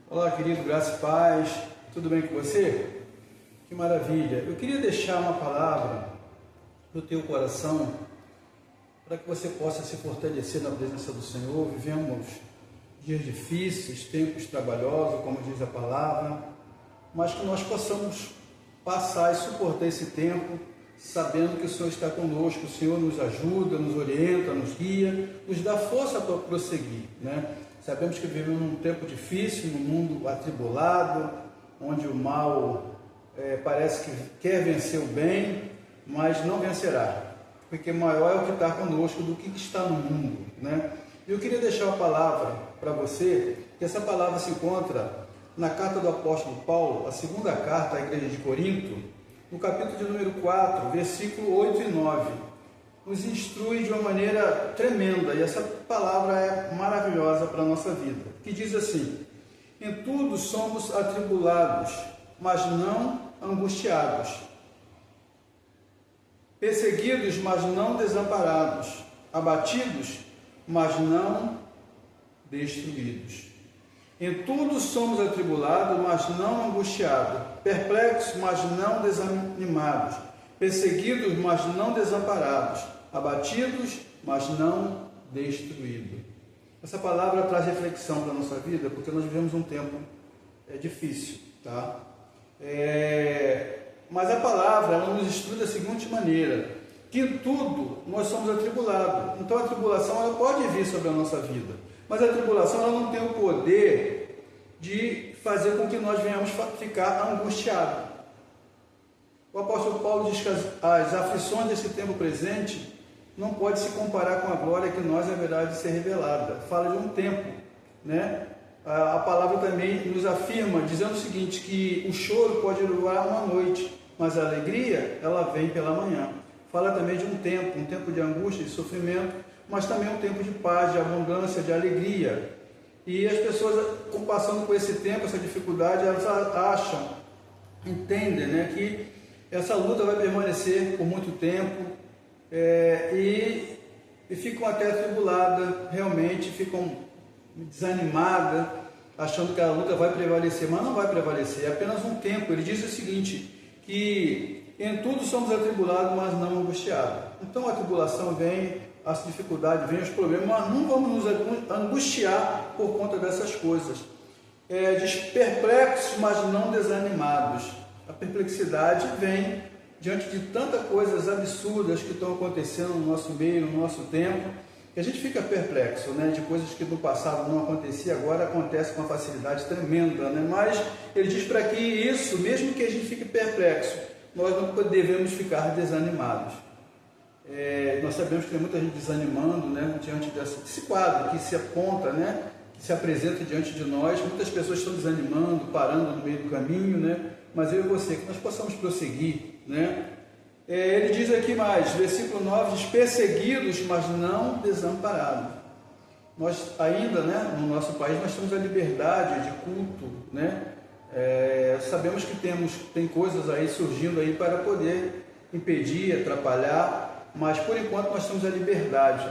Olá, querido, graça e paz, tudo bem com você? Que maravilha! Eu queria deixar uma palavra no teu coração para que você possa se fortalecer na presença do Senhor. Vivemos dias difíceis, tempos trabalhosos, como diz a palavra, mas que nós possamos passar e suportar esse tempo sabendo que o Senhor está conosco, o Senhor nos ajuda, nos orienta, nos guia, nos dá força para prosseguir, né? Sabemos que vivemos num tempo difícil, num mundo atribulado, onde o mal parece que quer vencer o bem, mas não vencerá, porque maior é o que está conosco do que está no mundo, né? Eu queria deixar uma palavra para você, que essa palavra se encontra na carta do apóstolo Paulo, a segunda carta à igreja de Corinto, no capítulo de número 4, versículo 8 e 9. Nos instrui de uma maneira tremenda, e essa palavra é maravilhosa para a nossa vida, que diz assim: em tudo somos atribulados, mas não angustiados, perseguidos, mas não desamparados, abatidos, mas não destruídos. Em tudo somos atribulados, mas não angustiados, perplexos, mas não desanimados, perseguidos, mas não desamparados, abatidos, mas não destruídos. Essa palavra traz reflexão para a nossa vida, porque nós vivemos um tempo difícil, tá? Mas a palavra ela nos instrui da seguinte maneira, que em tudo nós somos atribulados. Então a tribulação ela pode vir sobre a nossa vida, mas a tribulação ela não tem o poder de fazer com que nós venhamos ficar angustiados. O apóstolo Paulo diz que as aflições desse tempo presente não pode se comparar com a glória que nós haverá de ser revelada. Fala de um tempo, né? A palavra também nos afirma, dizendo o seguinte, que o choro pode durar uma noite, mas a alegria, ela vem pela manhã. Fala também de um tempo de angústia, de sofrimento, mas também um tempo de paz, de abundância, de alegria. E as pessoas, passando por esse tempo, essa dificuldade, elas acham, entendem, né, que essa luta vai permanecer por muito tempo, e ficam até atribuladas, realmente ficam desanimadas, achando que a luta vai prevalecer, mas não vai prevalecer, é apenas um tempo. Ele diz o seguinte, que em tudo somos atribulados, mas não angustiados. Então a tribulação vem, a dificuldade vem, os problemas, mas não vamos nos angustiar por conta dessas coisas. Diz perplexos, mas não desanimados. A perplexidade vem diante de tantas coisas absurdas que estão acontecendo no nosso meio, no nosso tempo, que a gente fica perplexo, né? De coisas que no passado não acontecia, agora acontece com uma facilidade tremenda, né? Mas ele diz para que isso, mesmo que a gente fique perplexo, nós não devemos ficar desanimados. Nós sabemos que tem muita gente desanimando, né? Diante desse quadro que se aponta, né? Que se apresenta diante de nós. Muitas pessoas estão desanimando, parando no meio do caminho, né? Mas eu e você, que nós possamos prosseguir, né? Ele diz aqui mais, versículo 9, diz perseguidos, mas não desamparados. Nós ainda, né, no nosso país, nós temos a liberdade de culto, né? Sabemos que tem coisas aí surgindo aí para poder impedir, atrapalhar, mas por enquanto nós temos a liberdade.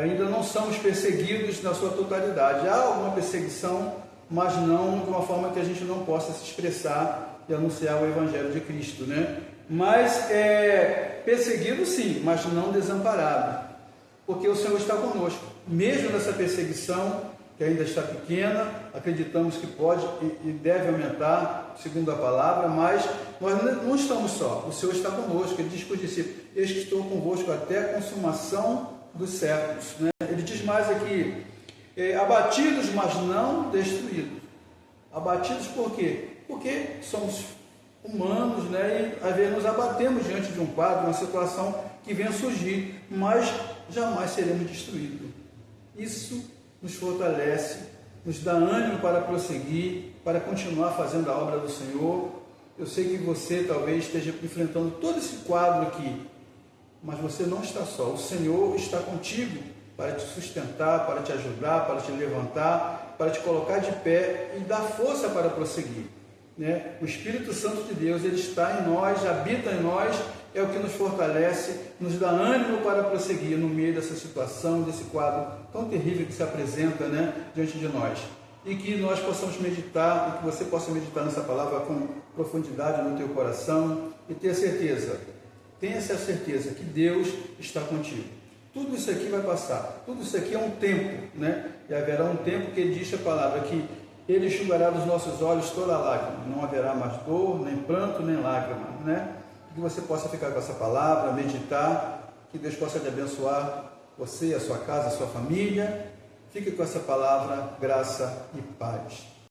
Ainda não somos perseguidos na sua totalidade. Há alguma perseguição, mas não de uma forma que a gente não possa se expressar e anunciar o Evangelho de Cristo, né? Mas perseguido sim, mas não desamparado, porque o Senhor está conosco, mesmo nessa perseguição, que ainda está pequena, acreditamos que pode e deve aumentar, segundo a palavra, mas nós não estamos só, o Senhor está conosco. Ele diz para os discípulos, eis que estou convosco até a consumação dos séculos, né? Ele diz mais aqui, abatidos, mas não destruídos. Abatidos por quê? Porque somos humanos, né? E às vezes nos abatemos diante de um quadro, uma situação que venha surgir, mas jamais seremos destruídos. Isso nos fortalece, nos dá ânimo para prosseguir, para continuar fazendo a obra do Senhor. Eu sei que você talvez esteja enfrentando todo esse quadro aqui, mas você não está só. O Senhor está contigo para te sustentar, para te ajudar, para te levantar, para te colocar de pé e dar força para prosseguir, né? O Espírito Santo de Deus, ele está em nós, habita em nós, é o que nos fortalece, nos dá ânimo para prosseguir no meio dessa situação, desse quadro tão terrível que se apresenta, né, diante de nós. e que nós possamos meditar, e que você possa meditar nessa palavra com profundidade no teu coração e ter certeza, tenha essa certeza que Deus está contigo. Tudo isso aqui vai passar, tudo isso aqui é um tempo, né? E haverá um tempo que diz a palavra que Ele enxugará dos nossos olhos toda a lágrima, não haverá mais dor, nem pranto, nem lágrima, né? Que você possa ficar com essa palavra, meditar, que Deus possa te abençoar, você, a sua casa, a sua família. Fique com essa palavra, graça e paz.